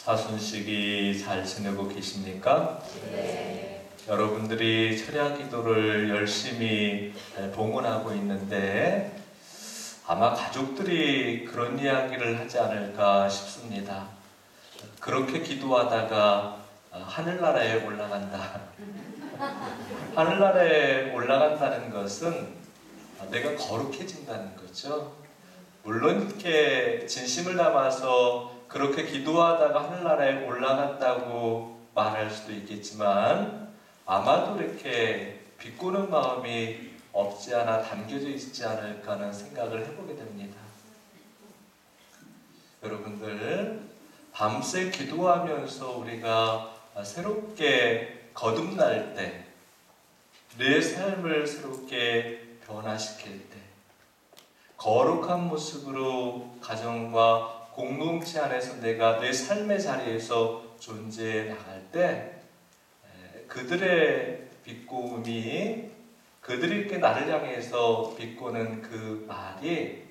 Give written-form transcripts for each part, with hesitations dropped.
사순식이 잘 지내고 계십니까? 네. 여러분들이 철야 기도를 열심히 봉헌하고 있는데 아마 가족들이 그런 이야기를 하지 않을까 싶습니다. 그렇게 기도하다가 하늘나라에 올라간다. 하늘나라에 올라간다는 것은 내가 거룩해진다는 거죠. 물론 이렇게 진심을 담아서 그렇게 기도하다가 하늘나라에 올라갔다고 말할 수도 있겠지만 아마도 이렇게 비꼬는 마음이 없지 않아 담겨져 있지 않을까 하는 생각을 해보게 됩니다. 여러분들, 밤새 기도하면서 우리가 새롭게 거듭날 때, 내 삶을 새롭게 변화시킬 때, 거룩한 모습으로 가정과 공동체 안에서 내가 내 삶의 자리에서 존재해 나갈 때 그들의 비꼬음이, 그들이 이렇게 나를 향해서 비꼬는 그 말이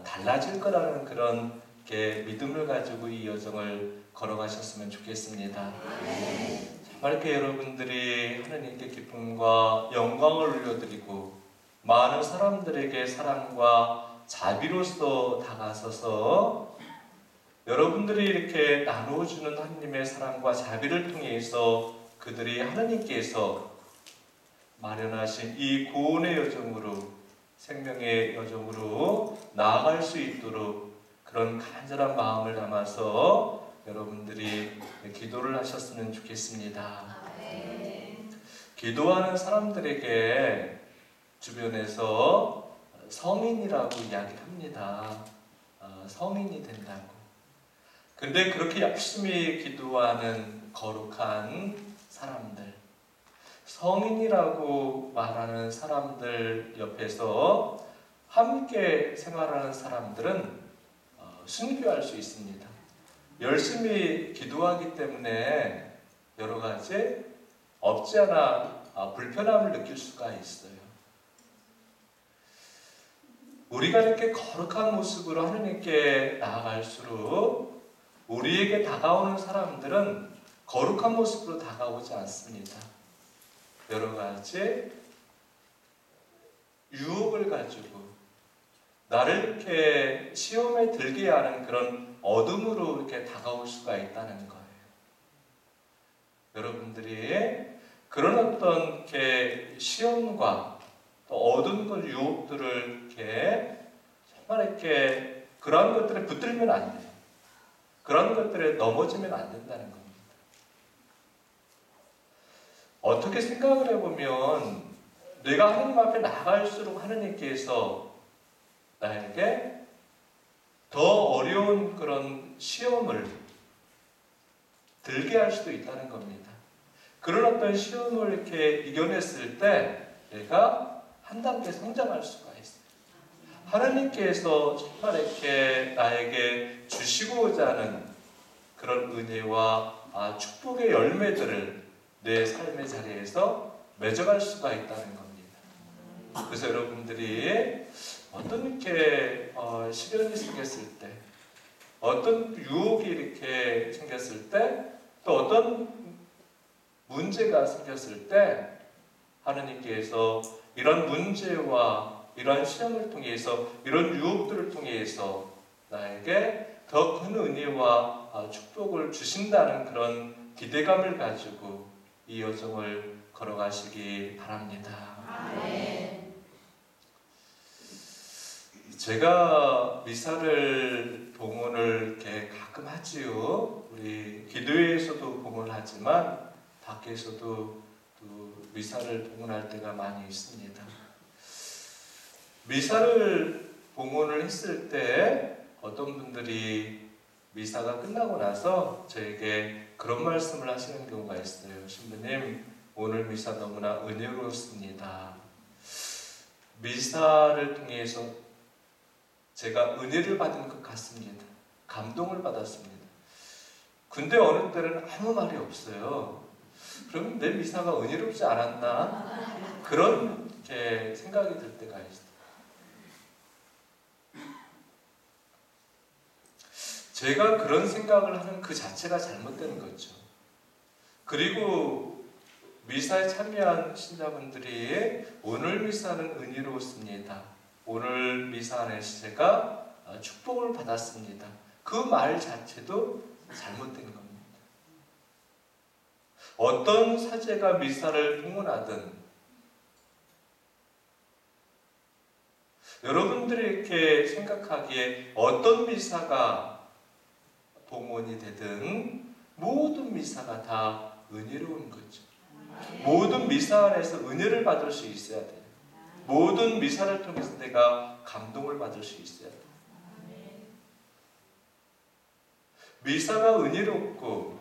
달라질 거라는 그런 믿음을 가지고 이 여정을 걸어가셨으면 좋겠습니다. 정말 이렇게 여러분들이 하나님께 기쁨과 영광을 올려드리고 많은 사람들에게 사랑과 자비로서 다가서서 여러분들이 이렇게 나누어주는 하나님의 사랑과 자비를 통해서 그들이 하나님께서 마련하신 이 구원의 여정으로, 생명의 여정으로 나아갈 수 있도록 그런 간절한 마음을 담아서 여러분들이 기도를 하셨으면 좋겠습니다. 기도하는 사람들에게 주변에서 성인이라고 이야기를 합니다. 성인이 된다고. 근데 그렇게 열심히 기도하는 거룩한 사람들, 성인이라고 말하는 사람들 옆에서 함께 생활하는 사람들은 순교할 수 있습니다. 열심히 기도하기 때문에 여러 가지 없지 않아 불편함을 느낄 수가 있어요. 우리가 이렇게 거룩한 모습으로 하나님께 나아갈수록 우리에게 다가오는 사람들은 거룩한 모습으로 다가오지 않습니다. 여러 가지 유혹을 가지고 나를 이렇게 시험에 들게 하는 그런 어둠으로 이렇게 다가올 수가 있다는 거예요. 여러분들이 그런 어떤 이렇게 시험과 또 어두운 그 유혹들을 이렇게 정말 이렇게 그런 것들에 붙들면 안 돼요. 그런 것들에 넘어지면 안 된다는 겁니다. 어떻게 생각을 해보면 내가 하나님 앞에 나갈수록 하나님께서 나에게 더 어려운 그런 시험을 들게 할 수도 있다는 겁니다. 그런 어떤 시험을 이렇게 이겨냈을 때 내가 한 단계 성장할 수가 있어요. 하나님께서 정말 이렇게 나에게 주시고자 하는 그런 은혜와 축복의 열매들을 내 삶의 자리에서 맺어갈 수가 있다는 겁니다. 그래서 여러분들이 어떤 이렇게 시련이 생겼을 때, 어떤 유혹이 이렇게 생겼을 때, 또 어떤 문제가 생겼을 때 하나님께서 이런 문제와 이런 시험을 통해서, 이런 유혹들을 통해서 나에게 더 큰 은혜와 축복을 주신다는 그런 기대감을 가지고 이 여정을 걸어가시기 바랍니다. 아멘. 제가 미사를 봉헌을 이렇게 가끔 하지요. 우리 기도회에서도 봉헌을 하지만 밖에서도 또 미사를 봉헌할 때가 많이 있습니다. 미사를 봉헌을 했을 때 어떤 분들이 미사가 끝나고 나서 저에게 그런 말씀을 하시는 경우가 있어요. 신부님, 오늘 미사 너무나 은혜로웠습니다. 미사를 통해서 제가 은혜를 받은 것 같습니다. 감동을 받았습니다. 근데 어느 때는 아무 말이 없어요. 그럼 내 미사가 은혜롭지 않았나? 그런 생각이 들 때가 있어요. 제가 그런 생각을 하는 그 자체가 잘못된 거죠. 그리고 미사에 참여한 신자분들이 오늘 미사는 은혜로웠습니다. 오늘 미사 안에서 제가 축복을 받았습니다. 그 말 자체도 잘못된 겁니다. 어떤 사제가 미사를 봉헌하든 여러분들이 이렇게 생각하기에 어떤 미사가 봉헌이 되든 모든 미사가 다 은혜로운 거죠. 모든 미사 안에서 은혜를 받을 수 있어야 돼요. 모든 미사를 통해서 내가 감동을 받을 수 있어야 돼요. 미사가 은혜롭고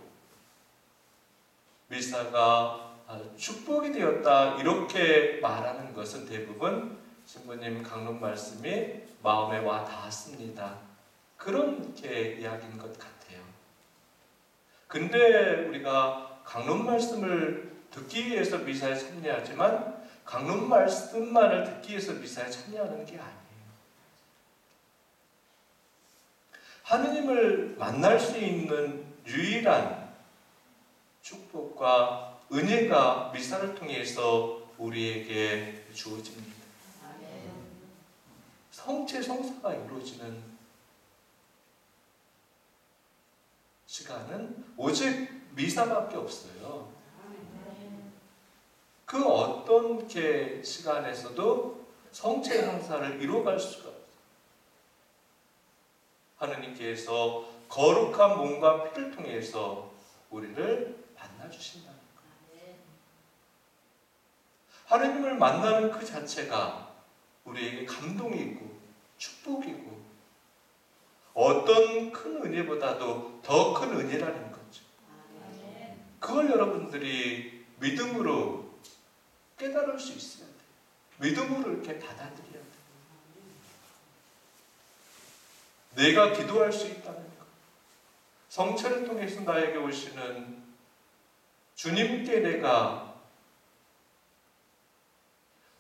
미사가 축복이 되었다 이렇게 말하는 것은 대부분 신부님 강론 말씀이 마음에 와 닿았습니다. 그렇게 이야기인 것 같아요. 근데 우리가 강론 말씀을 듣기 위해서 미사에 참여하지만 강론 말씀만을 듣기 위해서 미사에 참여하는 게 아니에요. 하느님을 만날 수 있는 유일한 축복과 은혜가 미사를 통해서 우리에게 주어집니다. 성체 성사가 이루어지는 시간은 오직 미사밖에 없어요. 그 어떤 시간에서도 성체 성사를 이루어갈 수가 없어요. 하느님께서 거룩한 몸과 피를 통해서 우리를 만나주신다는 거예요. 하느님을 만나는 그 자체가 우리에게 감동이고 축복이고 어떤 큰 은혜보다도 더 큰 은혜라는 거죠. 그걸 여러분들이 믿음으로 깨달을 수 있어야 돼요. 믿음으로 이렇게 받아들여야 돼요. 내가 기도할 수 있다는 것. 성체를 통해서 나에게 오시는 주님께 내가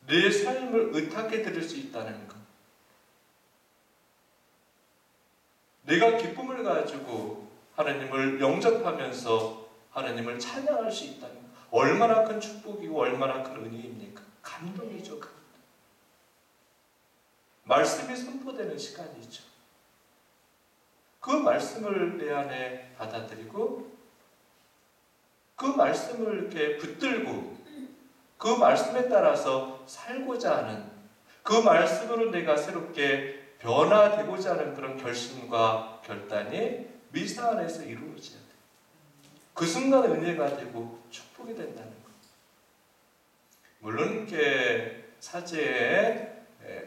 내 삶을 의탁해 드릴 수 있다는 것. 내가 기쁨을 가지고 하나님을 영접하면서 하나님을 찬양할 수 있다는 것. 얼마나 큰 축복이고 얼마나 큰 은혜입니까? 감동이죠. 감동. 말씀이 선포되는 시간이죠. 그 말씀을 내 안에 받아들이고 그 말씀을 이렇게 붙들고 그 말씀에 따라서 살고자 하는 그 말씀으로 내가 새롭게 변화되고자 하는 그런 결심과 결단이 미사 안에서 이루어져야 돼요. 그 순간 은혜가 되고 축복이 된다는 것. 물론 이렇게 사제의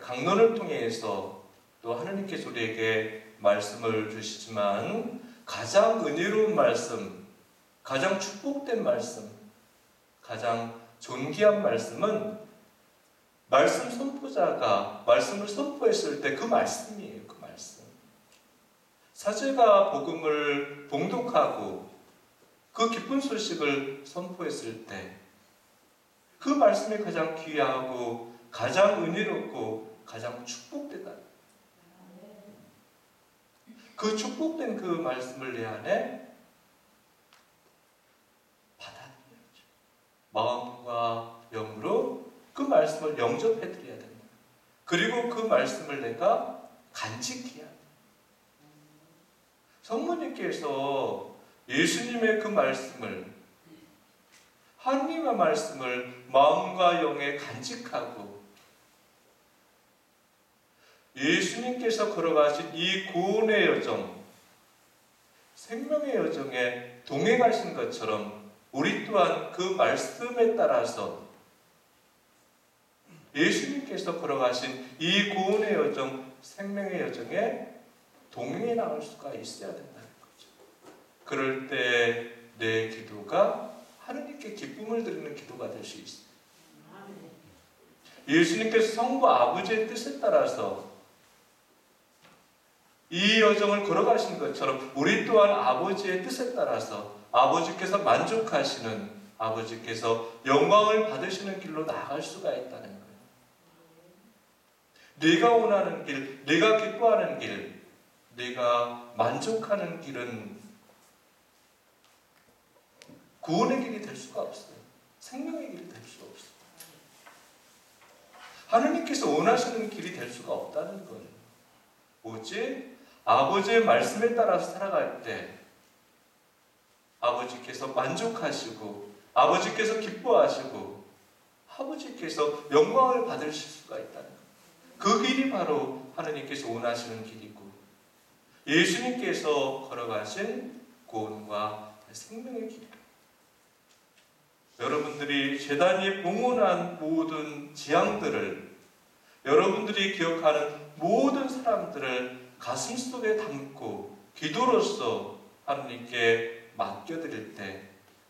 강론을 통해서 또 하나님께서 우리에게 말씀을 주시지만 가장 은혜로운 말씀, 가장 축복된 말씀, 가장 존귀한 말씀은 말씀 선포자가 말씀을 선포했을 때 그 말씀이에요. 그 말씀. 사제가 복음을 봉독하고 그 기쁜 소식을 선포했을 때 그 말씀이 가장 귀하고 가장 은혜롭고 가장 축복되다. 그 축복된 그 말씀을 내 안에 받아들여야죠. 마음과 영으로 그 말씀을 영접해드려야 된다. 그리고 그 말씀을 내가 간직해야 돼. 성모님께서 예수님의 그 말씀을, 하나님의 말씀을 마음과 영에 간직하고 예수님께서 걸어가신 이 구원의 여정, 생명의 여정에 동행하신 것처럼 우리 또한 그 말씀에 따라서 예수님께서 걸어가신 이 구원의 여정, 생명의 여정에 동행해 나갈 수가 있어야 된다는 거죠. 그럴 때 내 기도가 하느님께 기쁨을 드리는 기도가 될 수 있어요. 예수님께서 성부 아버지의 뜻에 따라서 이 여정을 걸어가신 것처럼 우리 또한 아버지의 뜻에 따라서 아버지께서 만족하시는, 아버지께서 영광을 받으시는 길로 나아갈 수가 있다는 거예요. 내가 원하는 길, 내가 기뻐하는 길, 내가 만족하는 길은 구원의 길이 될 수가 없어요. 생명의 길이 될 수가 없어요. 하느님께서 원하시는 길이 될 수가 없다는 거예요. 오직 아버지의 말씀에 따라서 살아갈 때 아버지께서 만족하시고 아버지께서 기뻐하시고 아버지께서 영광을 받으실 수가 있다는 거예요. 그 길이 바로 하느님께서 원하시는 길이고 예수님께서 걸어가신 구원과 생명의 길이에요. 여러분들이 제단이 봉헌한 모든 재앙들을 여러분들이 기억하는 모든 사람들을 가슴속에 담고 기도로서 하느님께 맡겨드릴 때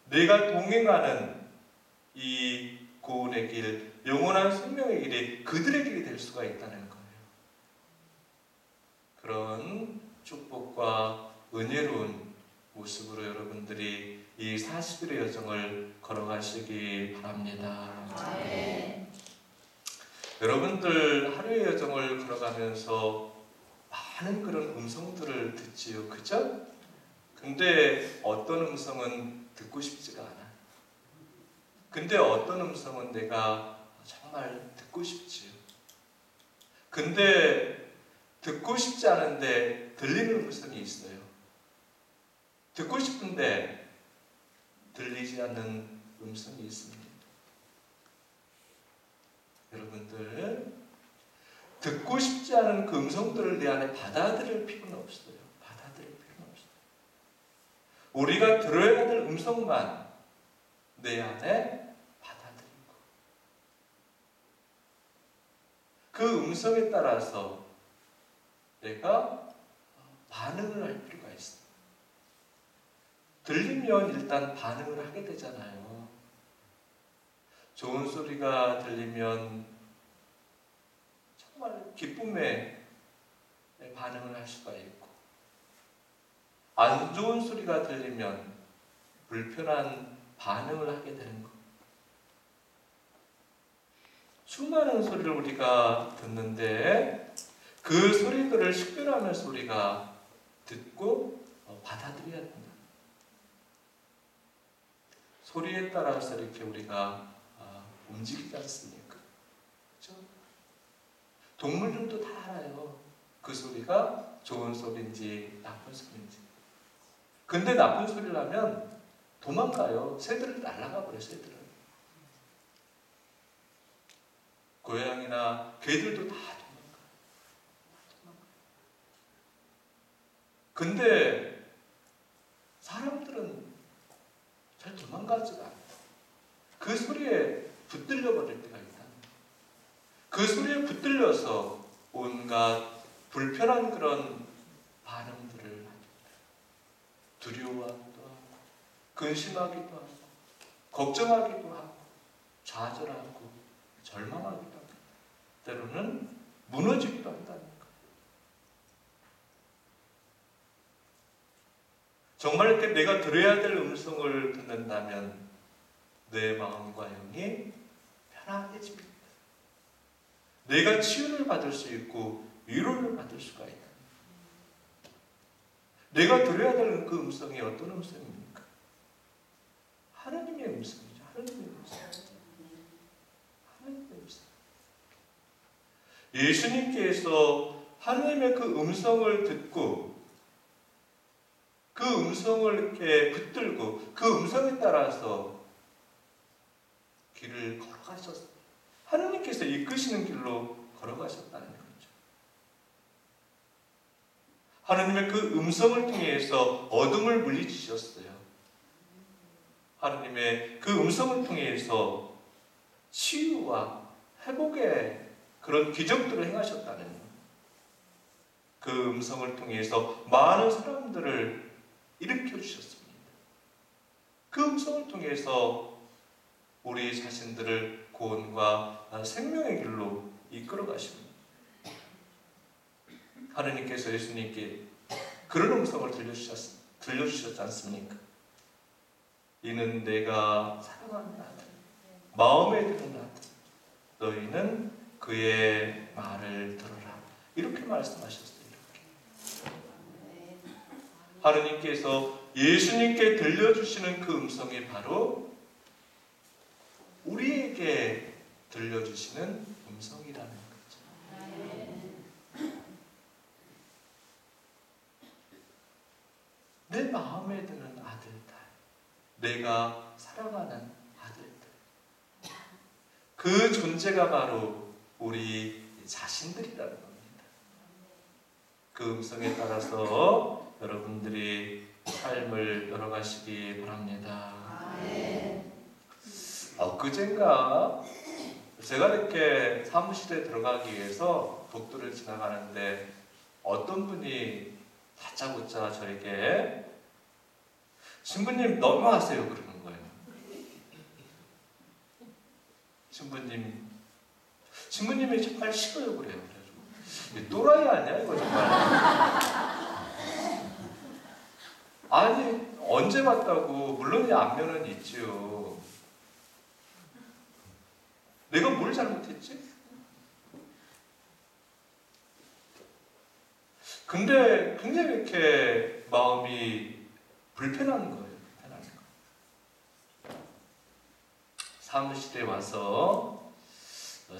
내가 동행하는 이 구원의 길, 영원한 생명의 길이 그들의 길이 될 수가 있다는 거예요. 그런 축복과 은혜로운 모습으로 여러분들이 이 40일의 여정을 걸어가시기 바랍니다. 아멘. 여러분들 하루의 여정을 걸어가면서 많은 그런 음성들을 듣지요. 그죠? 근데 어떤 음성은 듣고 싶지가 않아. 근데 어떤 음성은 내가 정말 듣고 싶지요. 근데 듣고 싶지 않은데 들리는 음성이 있어요. 듣고 싶은데 들리지 않는 음성이 있습니다. 여러분들 듣고 싶지 않은 그 음성들을 내 안에 받아들일 필요는 없어요. 받아들일 필요는 없어요. 우리가 들어야 될 음성만 내 안에 받아들이고 그 음성에 따라서 내가 반응을 할 필요가 있어요. 들리면 일단 반응을 하게 되잖아요. 좋은 소리가 들리면 정말 기쁨에 반응을 할 수가 있고 안 좋은 소리가 들리면 불편한 반응을 하게 되는 것. 수많은 소리를 우리가 듣는데 그 소리들을 식별하면서 우리가 듣고 받아들여야 된다. 소리에 따라서 이렇게 우리가 움직이지 않습니까? 그렇죠? 동물들도 다 알아요. 그 소리가 좋은 소리인지 나쁜 소리인지. 근데 나쁜 소리를 하면 도망가요. 새들을 날아가 버려요. 새들은. 고양이나 개들도 다 도망가요. 근데 사람들은 잘 도망가지가 않아요. 그 소리에 붙들려 버릴 때가 있다. 그 소리에 붙들려서 온갖 불편한 그런 반응들을 합니다. 두려워하기도 하고 근심하기도 하고 걱정하기도 하고 좌절하고 절망하기도 합니다. 때로는 무너지기도 한다는 것. 정말 이렇게 내가 들어야 될 음성을 듣는다면 내 마음과 영이 편안해집니다. 내가 치유를 받을 수 있고 위로를 받을 수가 있다. 내가 들어야 될 그 음성이 어떤 음성입니까? 하나님의 음성이죠. 하나님의 음성. 하나님의 음성. 예수님께서 하나님의 그 음성을 듣고 그 음성을 이렇게 붙들고 그 음성에 따라서 길을 걸어가셨어요. 하나님께서 이끄시는 길로 걸어가셨다는 거죠. 하나님의 그 음성을 통해서 어둠을 물리치셨어요. 하나님의 그 음성을 통해서 치유와 회복의 그런 기적들을 행하셨다는 거예요. 그 음성을 통해서 많은 사람들을 일으켜 주셨습니다. 그 음성을 통해서 우리 자신들을 구원과 생명의 길로 이끌어 가십니다. 하느님께서 예수님께 그런 음성을 들려주셨지 않습니까? 이는 내가 사랑하는 아들, 마음에 드는 아들, 너희는 그의 말을 들으라. 이렇게 말씀하셨어요. 이렇게. 하느님께서 예수님께 들려주시는 그 음성이 바로 우리에게 들려주시는 음성이라는 거죠. 내 마음에 드는 아들, 딸, 내가 사랑하는 아들들, 그 존재가 바로 우리 자신들이라는 겁니다. 그 음성에 따라서 여러분들이 삶을 열어가시기 바랍니다. 엊그젠가 제가 이렇게 사무실에 들어가기 위해서 복도를 지나가는데 어떤 분이 다짜고짜 저에게 신부님 넘어가세요 그러는 거예요. 신부님이 정말 싫어요 그래요. 그래가지고 또라이 아니야 이거 정말. 아니 언제 봤다고. 물론 이 안면은 있지요. 내가 뭘 잘못했지? 근데 굉장히 이렇게 마음이 불편한 거예요. 불편한 거. 사무실에 와서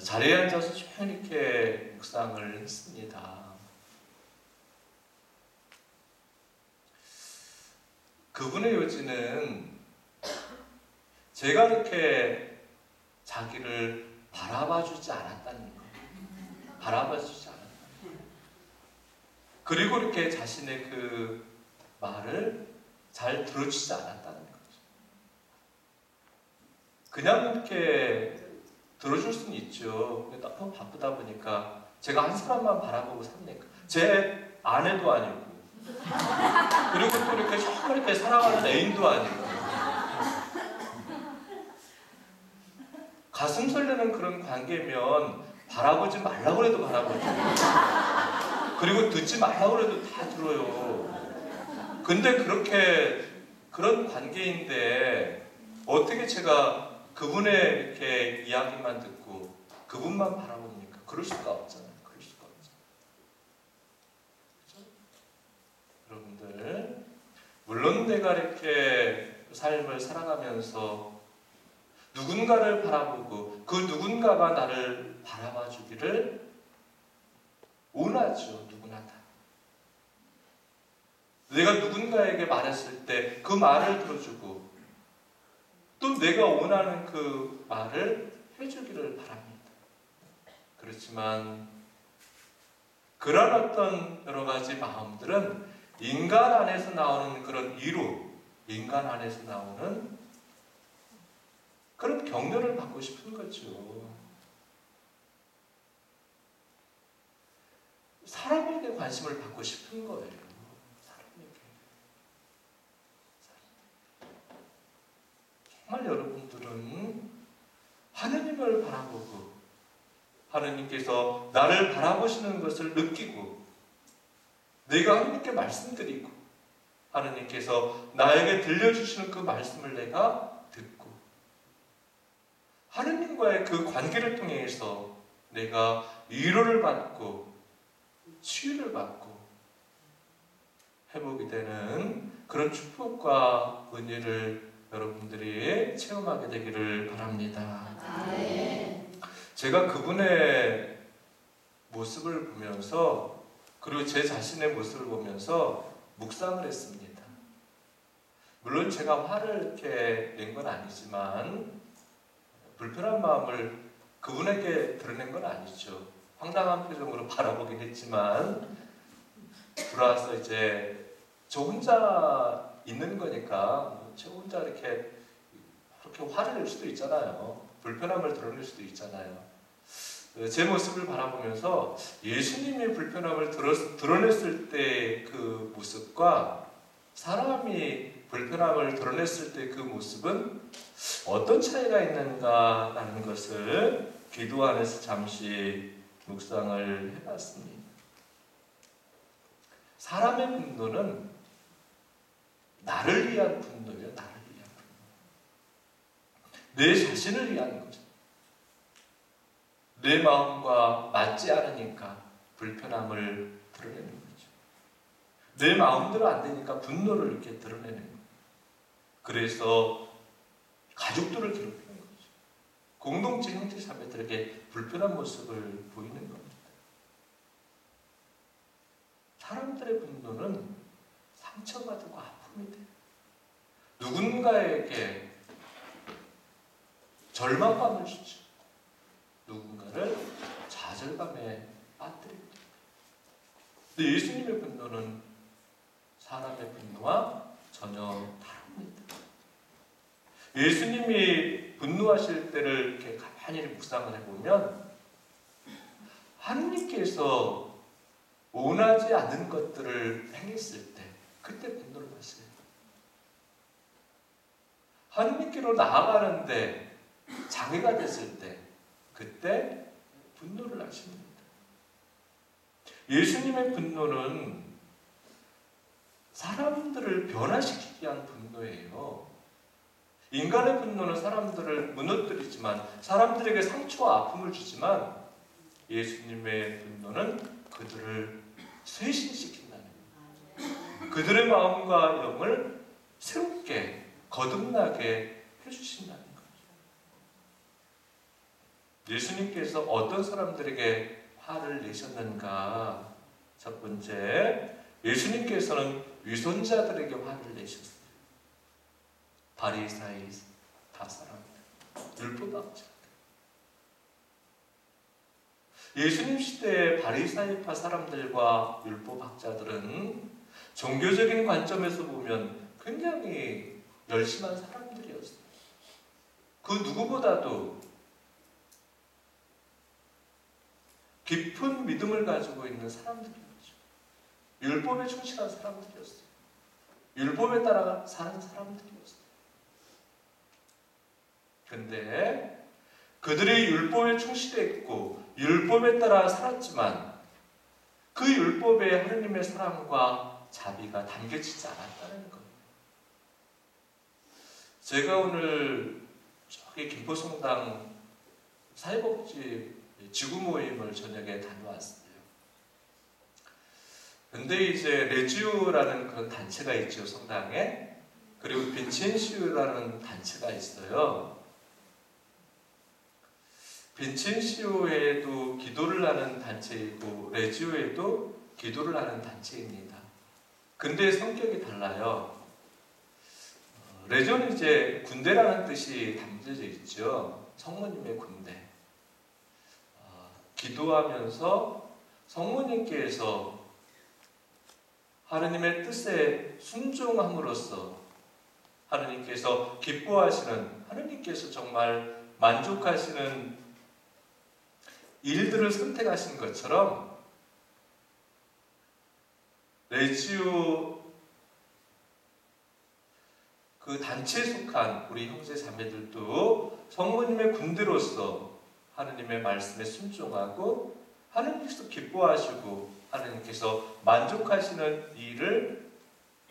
자리에 앉아서 조용히 이렇게 묵상을 했습니다. 그분의 요지는 제가 이렇게 자기를 바라봐주지 않았다는 거예요. 바라봐주지 않았다는 거예요. 그리고 이렇게 자신의 그 말을 잘 들어주지 않았다는 거죠. 그냥 이렇게 들어줄 수는 있죠. 근데 너무 바쁘다 보니까 제가 한 사람만 바라보고 삽니까? 제 아내도 아니고, 그리고 또 이렇게 정말 이렇게 사랑하는 애인도 아니고, 가슴 설레는 그런 관계면 바라보지 말라고 해도 바라보죠. 그리고 듣지 말라고 해도 다 들어요. 근데 그런 관계인데 어떻게 제가 그분의 이렇게 이야기만 듣고 그분만 바라봅니까? 그럴 수가 없잖아요. 그럴 수가 없잖아요. 그렇죠? 여러분들, 물론 내가 이렇게 삶을 살아가면서 누군가를 바라보고 그 누군가가 나를 바라봐 주기를 원하죠. 누구나 다. 내가 누군가에게 말했을 때 그 말을 들어주고 또 내가 원하는 그 말을 해주기를 바랍니다. 그렇지만 그런 어떤 여러 가지 마음들은 인간 안에서 나오는 그런 이루, 인간 안에서 나오는 그런 격려를 받고 싶은 거죠. 사람에게 관심을 받고 싶은 거예요. 사람에게. 정말 여러분들은 하느님을 바라보고 하느님께서 나를 바라보시는 것을 느끼고 내가 하느님께 말씀드리고 하느님께서 나에게 들려주시는 그 말씀을 내가 듣고 하느님과의 그 관계를 통해서 내가 위로를 받고 치유를 받고 회복이 되는 그런 축복과 은혜를 여러분들이 체험하게 되기를 바랍니다. 제가 그분의 모습을 보면서 그리고 제 자신의 모습을 보면서 묵상을 했습니다. 물론 제가 화를 이렇게 낸 건 아니지만 불편한 마음을 그분에게 드러낸 건 아니죠. 황당한 표정으로 바라보긴 했지만 들어와서 이제 저 혼자 있는 거니까 저 혼자 이렇게 화를 낼 수도 있잖아요. 불편함을 드러낼 수도 있잖아요. 제 모습을 바라보면서 예수님이 불편함을 드러냈을 때 그 모습과 사람이 불편함을 드러냈을 때 그 모습은 어떤 차이가 있는가라는 것을 기도 안에서 잠시 묵상을 해봤습니다. 사람의 분노는 나를 위한 분노예요. 나를 위한 분노. 내 자신을 위한 거죠. 내 마음과 맞지 않으니까 불편함을 드러내는 거죠. 내 마음대로 안 되니까 분노를 이렇게 드러내는 거예요. 그래서 가족들을 괴롭히는 거죠. 공동체 형제 자매들에게 불편한 모습을 보이는 겁니다. 사람들의 분노는 상처받고 아픔이 돼요. 누군가에게 절망감을 주죠. 누군가를 좌절감에 빠뜨립니다. 근데 예수님의 분노는 사람의 분노와 전혀 다릅니다. 예수님이 분노하실 때를 이렇게 가만히 묵상을 해보면 하느님께서 원하지 않는 것들을 행했을 때 그때 분노를 하세요. 하느님께로 나아가는데 장애가 됐을 때 그때 분노를 하십니다. 예수님의 분노는 사람들을 변화시키기 위한 분노예요. 인간의 분노는 사람들을 무너뜨리지만 사람들에게 상처와 아픔을 주지만 예수님의 분노는 그들을 쇄신시킨다는 거예요. 그들의 마음과 영을 새롭게 거듭나게 해주신다는 거죠. 예수님께서 어떤 사람들에게 화를 내셨는가? 첫 번째, 예수님께서는 위선자들에게 화를 내셨어요. 바리사이 사람들, 율법학자. 예수님 시대의 바리사이파 사람들과 율법학자들은 종교적인 관점에서 보면 굉장히 열심한 사람들이었어요. 그 누구보다도 깊은 믿음을 가지고 있는 사람들이었죠. 율법에 충실한 사람들이었어요. 율법에 따라 사는 사람들이었어요. 근데 그들이 율법에 충실했고 율법에 따라 살았지만 그 율법에 하느님의 사랑과 자비가 담겨지지 않았다는 거예요. 제가 오늘 저기 김포성당 사회복지 지구 모임을 저녁에 다녀왔어요. 근데 이제 레지오라는 그런 단체가 있죠, 성당에. 그리고 빈첸시오라는 단체가 있어요. 빈첸시오에도 기도를 하는 단체이고 레지오에도 기도를 하는 단체입니다. 근데 성격이 달라요. 레지오는 이제 군대라는 뜻이 담겨져 있죠. 성모님의 군대. 기도하면서 성모님께서 하느님의 뜻에 순종함으로써 하느님께서 기뻐하시는, 하느님께서 정말 만족하시는 일들을 선택하신 것처럼 레지오 그 단체에 속한 우리 형제 자매들도 성모님의 군대로서 하느님의 말씀에 순종하고 하느님께서 기뻐하시고 하느님께서 만족하시는 일을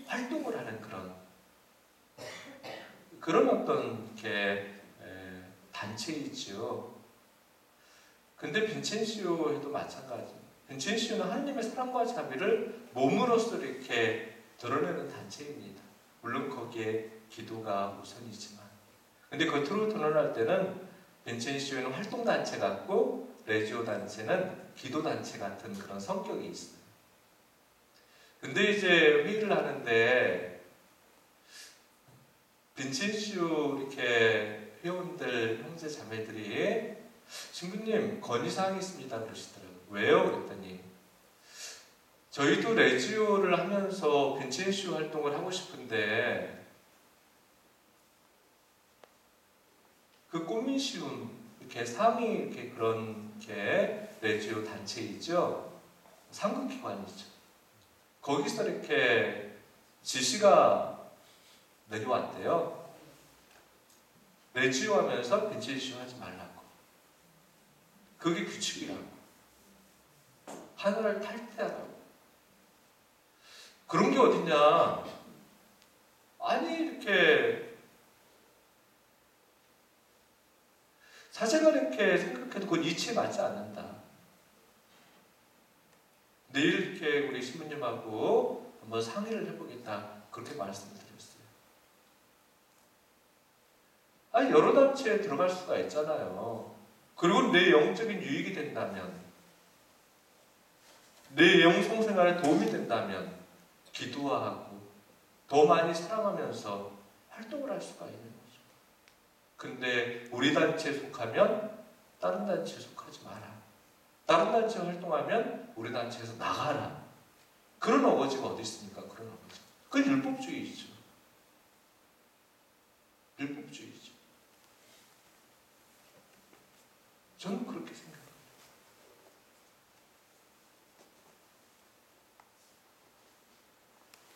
활동을 하는 그런 어떤 게 단체이지요. 근데 빈첸시오에도 마찬가지. 빈첸시오는 하느님의 사랑과 자비를 몸으로써 이렇게 드러내는 단체입니다. 물론 거기에 기도가 우선이지만. 근데 겉으로 드러날 때는 빈첸시오는 활동단체 같고 레지오 단체는 기도단체 같은 그런 성격이 있어요. 근데 이제 회의를 하는데 빈첸시오 이렇게 회원들 형제 자매들이 신부님 건의사항이 있습니다 그러시더라고요. 왜요? 그랬더니 저희도 레지오를 하면서 빈첸시오 활동을 하고 싶은데 그 꽃민시움 이렇게 상위 이렇게 그런 게 레지오 단체이죠. 상급기관이죠. 거기서 이렇게 지시가 내려왔대요. 레지오 하면서 빈첸시오 하지 말라고. 그게 규칙이라고. 하나를 탈퇴하라고. 그런 게 어딨냐. 아니 이렇게 사제가 이렇게 생각해도 그건 이치에 맞지 않는다. 내일 이렇게 우리 신부님하고 한번 상의를 해보겠다 그렇게 말씀을 드렸어요. 아니 여러 단체에 들어갈 수가 있잖아요. 그리고 내 영적인 유익이 된다면, 내 영성 생활에 도움이 된다면 기도하고 더 많이 사랑하면서 활동을 할 수가 있는 거죠. 근데 우리 단체에 속하면 다른 단체에 속하지 마라. 다른 단체에 활동하면 우리 단체에서 나가라. 그런 어거지가 어디 있습니까? 그런 어거지. 그건 율법주의죠. 율법주의죠. 저는 그렇게 생각합니다.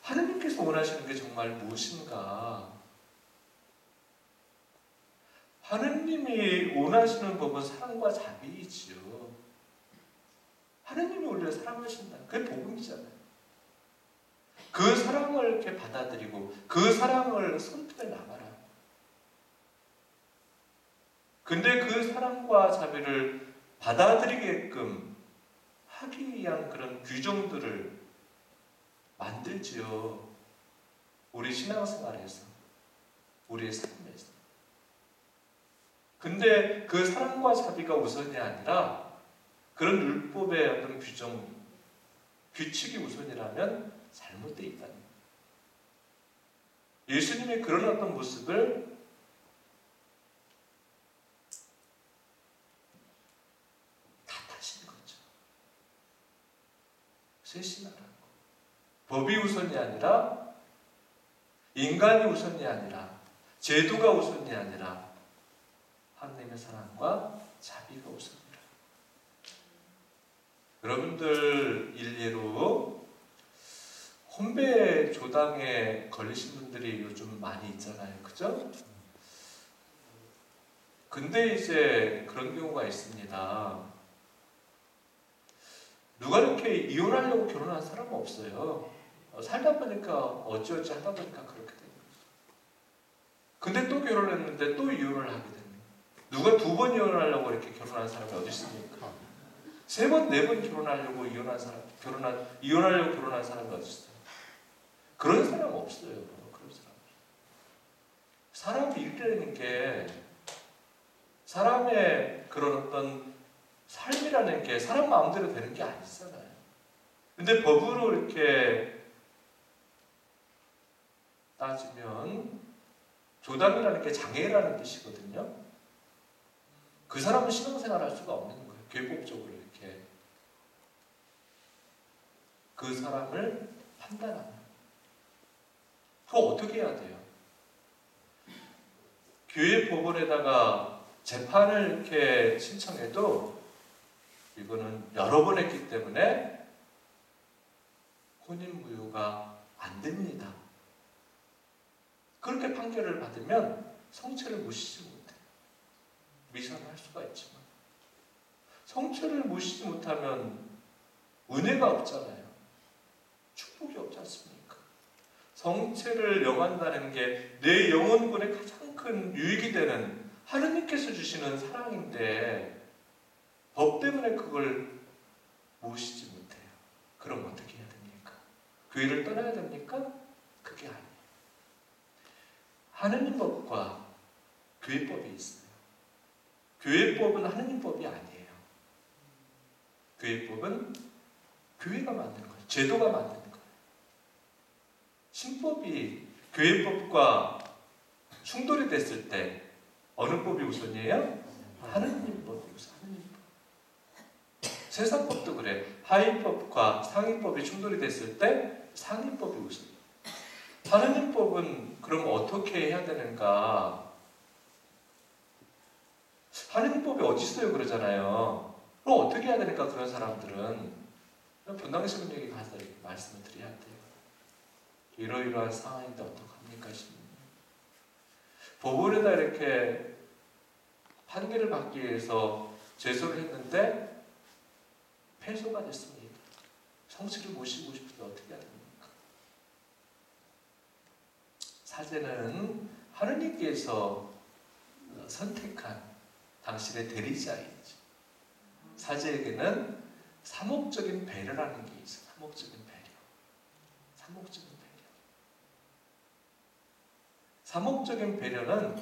하나님께서 원하시는 게 정말 무엇인가? 하나님이 원하시는 법은 사랑과 자비이지요. 하나님이 원래 사랑하신다. 그게 복음이잖아요. 그 사랑을 이렇게 받아들이고 그 사랑을 선택해 나가라. 근데 그 사랑과 자비를 받아들이게끔 하기 위한 그런 규정들을 만들지요. 우리 신앙생활에서, 우리의 삶에서. 근데 그 사랑과 자비가 우선이 아니라 그런 율법의 어떤 규정, 규칙이 우선이라면 잘못되어 있다는 거예요. 예수님의 그런 어떤 모습을 탓하시는 거죠. 쇄신하라고. 법이 우선이 아니라, 인간이 우선이 아니라, 제도가 우선이 아니라 하나님의 사랑과 자비가 우선이라. 여러분들 일례로 혼배 조당에 걸리신 분들이 요즘 많이 있잖아요. 그죠? 근데 이제 그런 경우가 있습니다. 누가 이렇게 이혼하려고 결혼한 사람은 없어요. 살다 보니까 어찌어찌 하다 보니까 그렇게 되는 거죠. 근데 또 결혼했는데 또 이혼을 하게 됩니다. 누가 2번 이혼하려고 이렇게 결혼한 사람이 어디 있습니까? 3번, 4번 결혼하려고 이혼하려고 결혼한 사람이 어디 있어요? 그런 사람 없어요. 그런 사람. 사람 일이라는 게, 사람의 그런 어떤 삶이라는 게 사람 마음대로 되는 게 아니잖아요. 근데 법으로 이렇게 따지면 조담이라는 게 장애라는 뜻이거든요. 그 사람은 신앙생활 할 수가 없는 거예요. 교육법적으로 이렇게 그 사람을 판단하는. 그거 어떻게 해야 돼요? 교회 법원에다가 재판을 이렇게 신청해도 이거는 여러 번 했기 때문에 혼인무효가 안 됩니다. 그렇게 판결을 받으면 성체를 모시지 못해요. 미션할 수가 있지만 성체를 모시지 못하면 은혜가 없잖아요. 축복이 없지 않습니까? 성체를 영한다는 게 내 영혼군에 가장 큰 유익이 되는 하느님께서 주시는 사랑인데 법 때문에 그걸 모시지 못해요. 그럼 어떻게 해야 됩니까? 교회를 떠나야 됩니까? 그게 아니에요. 하느님 법과 교회법이 있어요. 교회법은 하느님 법이 아니에요. 교회법은 교회가 만든 거예요. 제도가 만든 거예요. 신법이 교회법과 충돌이 됐을 때 어느 법이 우선이에요? 하느님 법이 우선. 하느님 법. 세상법도 그래. 하위법과 상위법이 충돌이 됐을 때 상위법이 우선. 하느님 법은 그럼 어떻게 해야 되는가? 하느님 법이 어디 있어요? 그러잖아요. 그럼 어떻게 해야 되니까 그런 사람들은 분당신문역에 가서 이렇게 말씀을 드려야 돼요. 이러이러한 상황인데 어떡합니까? 싶습니다. 법원에다 이렇게 판결을 받기 위해서 제소를 했는데 패소가 됐습니다. 성씨를 모시고 싶은데 어떻게 해야 됩니까? 사제는 하느님께서 선택한 당신의 대리자이죠. 사제에게는 사목적인 배려라는 게 있어요. 사목적인 배려. 사목적인 배려. 사목적인 배려는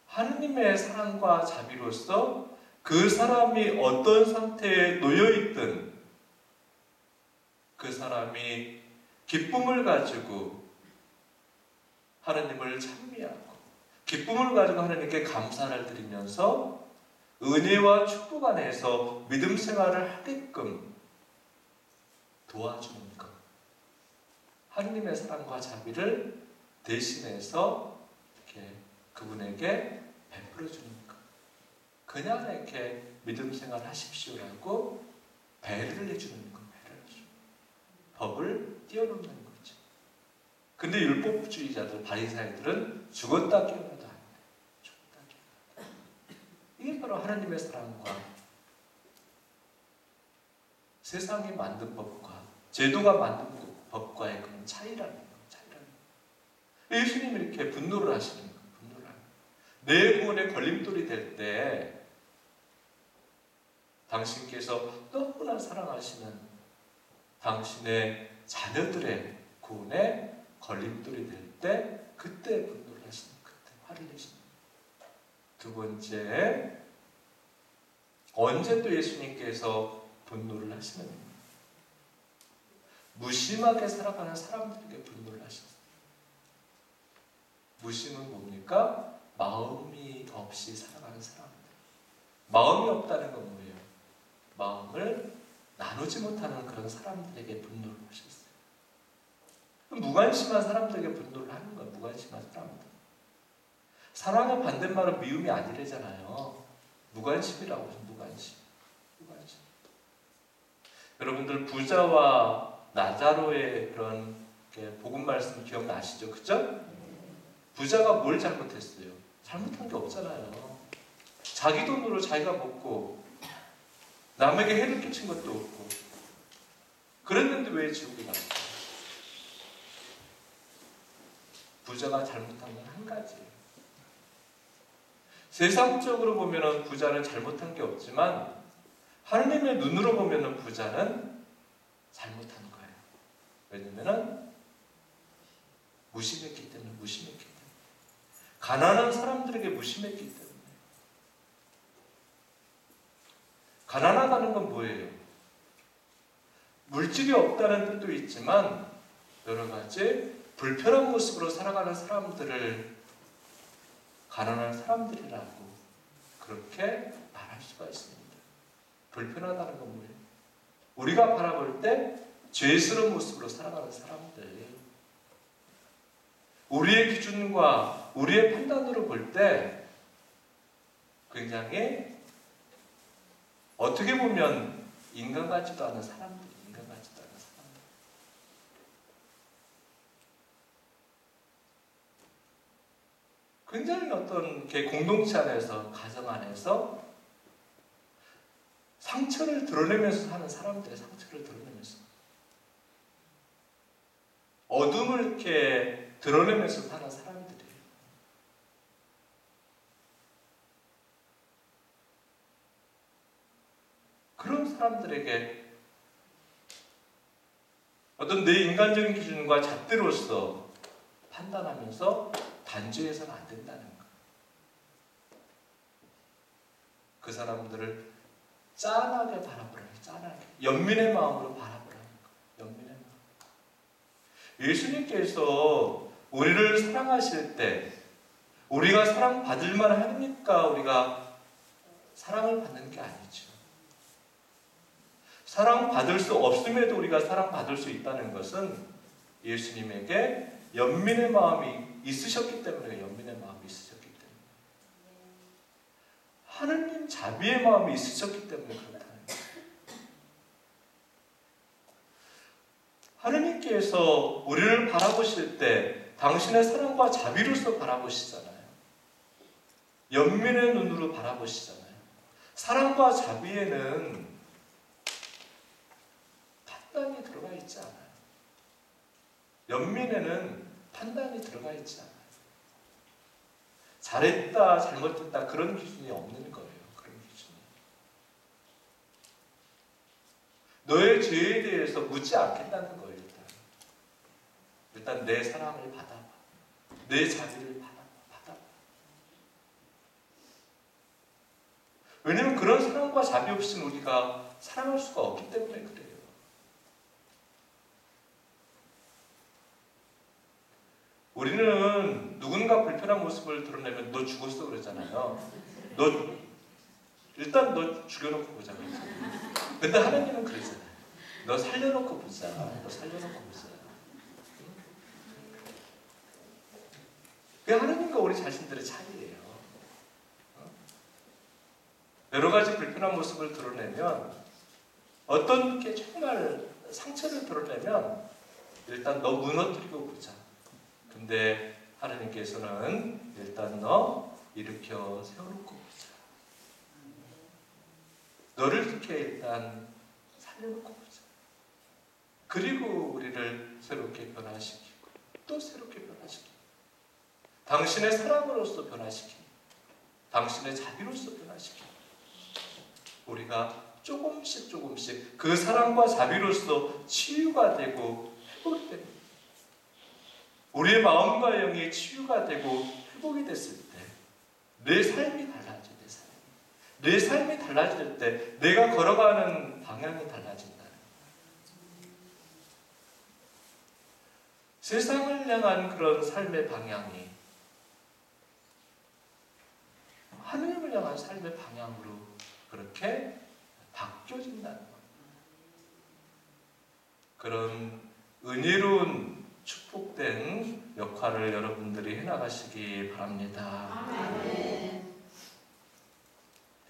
하느님의 사랑과 자비로서 그 사람이 어떤 상태에 놓여있든 그 사람이 기쁨을 가지고 하느님을 찬미하고 기쁨을 가지고 하느님께 감사를 드리면서 은혜와 축복 안에서 믿음 생활을 하게끔 도와주는 것. 하느님의 사랑과 자비를 대신해서 이렇게 그분에게 베풀어 주는 것. 그냥 이렇게 믿음 생활 하십시오라고 배려를 해주는 것. 배려를 해주는 것. 법을 띄워놓는 거죠. 근데 율법주의자들, 바리새인들은 죽었다 깨어나도 안 돼. 죽었다 깨어나도. 이게 바로 하나님의 사랑과 세상이 만든 법과 제도가 만든 법과의 그런 차이라는 거. 예수님이 이렇게 분노를 하시는 거예요. 분노를 하는 거예요. 내 구원에 걸림돌이 될 때 당신께서 너무나 사랑하시는 당신의 자녀들의 구원에 걸림돌이 될 때 그때 분노를 하시는 거예요. 그때 화를 내시는 거예요. 두 번째, 언제 또 예수님께서 분노를 하시는 거예요. 무심하게 살아가는 사람들에게 분노를 하셨어요. 무심은 뭡니까? 마음이 없이 살아가는 사람들. 마음이 없다는 건 뭐예요? 마음을 나누지 못하는 그런 사람들에게 분노를 하셨어요. 무관심한 사람들에게 분노를 하는 거예요. 무관심한 사람들. 사랑의 반대말은 미움이 아니래잖아요. 무관심이라고 해서 무관심. 무관심. 여러분들 부자와 나자로의 그런 복음 말씀 기억나시죠? 그죠? 부자가 뭘 잘못했어요? 잘못한 게 없잖아요. 자기 돈으로 자기가 먹고 남에게 해를 끼친 것도 없고 그랬는데 왜 지옥에 갔어요? 부자가 잘못한 건 한 가지예요. 세상적으로 보면 부자는 잘못한 게 없지만 하느님의 눈으로 보면 부자는 잘못한 거예요. 왜냐면 무심했기 때문에 무심했기 때문에 가난한 사람들에게 무심했기 때문에. 가난하다는 건 뭐예요? 물질이 없다는 뜻도 있지만 여러 가지 불편한 모습으로 살아가는 사람들을 가난한 사람들이라고 그렇게 말할 수가 있습니다. 불편하다는 건 뭐예요? 우리가 바라볼 때 죄스러운 모습으로 살아가는 사람들, 우리의 기준과 우리의 판단으로 볼 때 굉장히 어떻게 보면 인간 같지도 않은 사람들, 인간 같지도 않은 사람들. 굉장히 어떤 공동체 안에서, 가정 안에서 상처를 드러내면서 사는 사람들의 상처를 드러내면서 어둠을 이렇게 드러내면서 사는 사람들이에요. 그런 사람들에게 어떤 내 인간적인 기준과 잣대로서 판단하면서 단죄해서는 안 된다는 거. 그 사람들을 짠하게 바라보라는 거. 짠하게. 연민의 마음으로 바라보라는 거. 연민의 마음. 예수님께서 우리를 사랑하실 때 우리가 사랑받을 만하니까 우리가 사랑을 받는 게 아니죠. 사랑받을 수 없음에도 우리가 사랑받을 수 있다는 것은 예수님에게 연민의 마음이 있으셨기 때문에, 연민의 마음이 있으셨기 때문에, 하느님 자비의 마음이 있으셨기 때문에 그렇다는 거예요. 하느님께서 우리를 바라보실 때 당신의 사랑과 자비로서 바라보시잖아요. 연민의 눈으로 바라보시잖아요. 사랑과 자비에는 판단이 들어가 있지 않아요. 연민에는 판단이 들어가 있지 않아요. 잘했다, 잘못했다 그런 기준이 없는 거예요. 그런 기준이. 너의 죄에 대해서 묻지 않겠다는 거예요. 일단. 일단 내 사랑을 받아봐. 내 자비를 받아봐. 왜냐면 그런 사랑과 자비 없이는 우리가 사랑할 수가 없기 때문에 그래요. 우리는 누군가 불편한 모습을 드러내면 너 죽었어 그러잖아요. 일단 너 죽여놓고 보자. 근데 하나님은 그러잖아요. 너 살려놓고 보자. 너 살려놓고 보자. 그게 하나님과 우리 자신들의 차이예요. 여러 가지 불편한 모습을 드러내면, 어떤 게 정말 상처를 드러내면 일단 너 무너뜨리고 보자. 근데 하나님께서는 일단 너 일으켜 세워놓고 보자. 너를 이렇게 일단 살려놓고 보자. 그리고 우리를 새롭게 변화시키고 또 새롭게 변화시키고 당신의 사랑으로서 변화시키고 당신의 자비로서 변화시키고 우리가 조금씩 그 사랑과 자비로서 치유가 되고 회복이 됩니다. 우리의 마음과 영이 치유가 되고 회복이 됐을 때 내 삶이 달라져. 내 삶이 달라질 때 내가 걸어가는 방향이 달라진다는 거예요. 세상을 향한 그런 삶의 방향이 하나님을 향한 삶의 방향으로 그렇게 바뀌어진다는 겁니다. 그런 은혜로운 축복된 역할을 여러분들이 해나가시기 바랍니다. 아멘.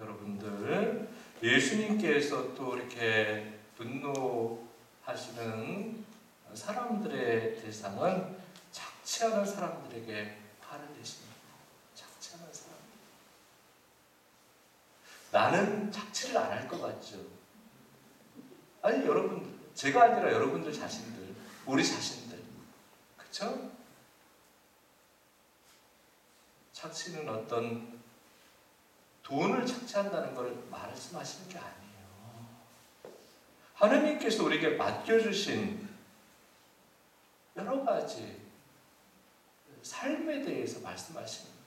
여러분들, 예수님께서 또 이렇게 분노하시는 사람들의 대상은 착취하는 사람들에게 화를 내십니다. 착취하는 사람. 나는 착취를 안 할 것 같죠? 아니, 여러분들, 제가 아니라 여러분들 자신들, 우리 자신들, 그쵸? 착취는 어떤 돈을 착취한다는 걸 말씀하시는 게 아니에요. 하나님께서 우리에게 맡겨주신 여러 가지 삶에 대해서 말씀하시는 거예요.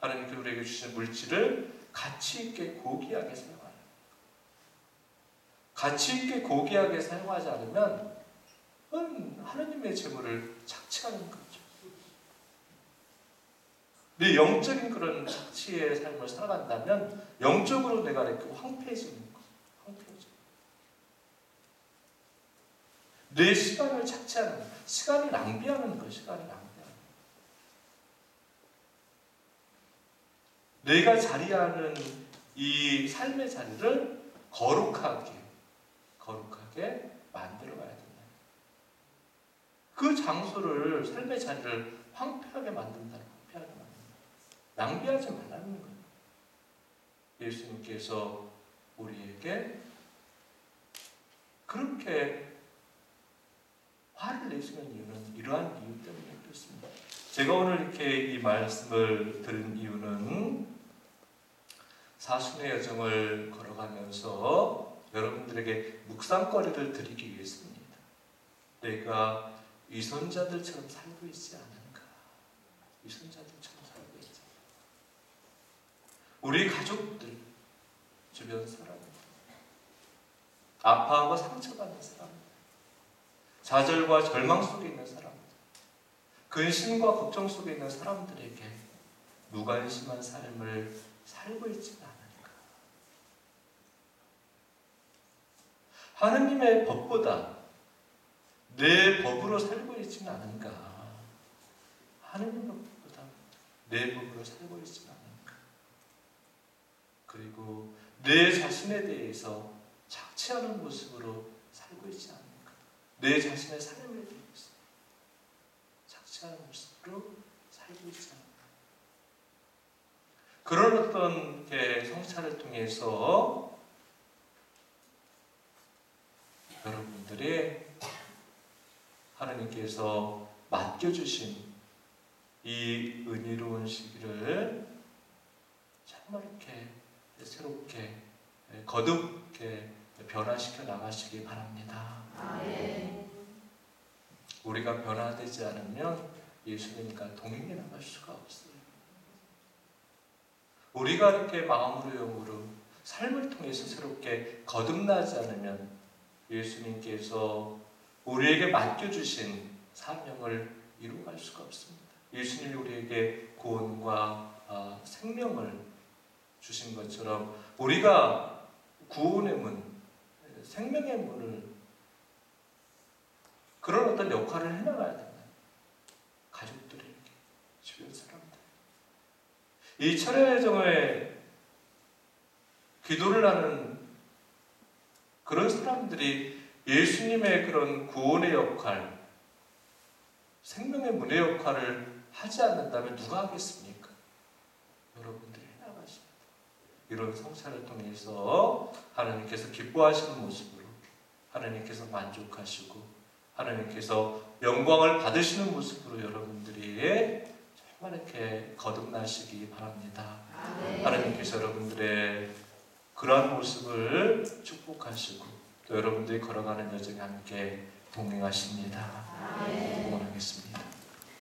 하나님께서 우리에게 주신 물질을 가치 있게 고귀하게 사용하는 거예요. 가치 있게 고귀하게 사용하지 않으면 그건 하나님의 재물을 착취하는 거죠. 내 영적인 그런 착취의 삶을 살아간다면 영적으로 내가 이렇게 황폐해지는 거예요. 황폐해져. 내 시간을 착취하는 거예요. 시간을 낭비하는 거예요. 시간을 낭비하는 거예요. 내가 자리하는 이 삶의 자리를 거룩하게 만들어 가야 된다. 그 장소를, 삶의 자리를 황폐하게 만든다. 낭비하지 말라는 거예요. 예수님께서 우리에게 그렇게 화를 내시는 이유는 이러한 이유 때문에 그렇습니다. 제가 오늘 이렇게 이 말씀을 들은 이유는 사순의 여정을 걸어가면서 여러분들에게 묵상거리를 드리기 위해서입니다. 내가 위선자들처럼 살고 있지 않은가? 위선자들처럼 살고 있지 않은가? 우리 가족들, 주변 사람들, 아파하고 상처받는 사람들, 좌절과 절망 속에 있는 사람들, 근심과 걱정 속에 있는 사람들에게 무관심한 삶을 살고 있지는 않은가? 하느님의 법보다 내 법으로 살고 있지는 않은가? 하느님의 법보다 내 법으로 살고 있지는 않은가? 그리고 내 자신에 대해서 착취하는 모습으로 살고 있지 않은가? 내 자신의 삶에 대해서 착취하는 모습으로 살고 있지 않은가? 그런 어떤 성찰을 통해서 여러분들이 하나님께서 맡겨주신 이 은혜로운 시기를 정말 이렇게 새롭게 거듭게 변화시켜 나가시기 바랍니다. 아멘. 우리가 변화되지 않으면 예수님과 동행해 나갈 수가 없어요. 우리가 이렇게 마음으로 영으로 삶을 통해서 새롭게 거듭나지 않으면 예수님께서 우리에게 맡겨주신 사명을 이루어갈 수가 없습니다. 예수님이 우리에게 구원과 생명을 주신 것처럼 우리가 구원의 문, 생명의 문을 그런 어떤 역할을 해나가야 된다. 가족들에게, 주변 사람들. 이 철야정에 기도를 하는 그런 사람들이 예수님의 그런 구원의 역할, 생명의 문의 역할을 하지 않는다면 누가 하겠습니까? 여러분들이 해나가십니다. 이런 성사를 통해서 하나님께서 기뻐하시는 모습으로 하나님께서 만족하시고 하나님께서 영광을 받으시는 모습으로 여러분들이 정말 이렇게 거듭나시기 바랍니다. 하나님께서 여러분들의 그러한 모습을 축복하시고 또 여러분들이 걸어가는 여정에 함께 동행하십니다. 응원하겠습니다.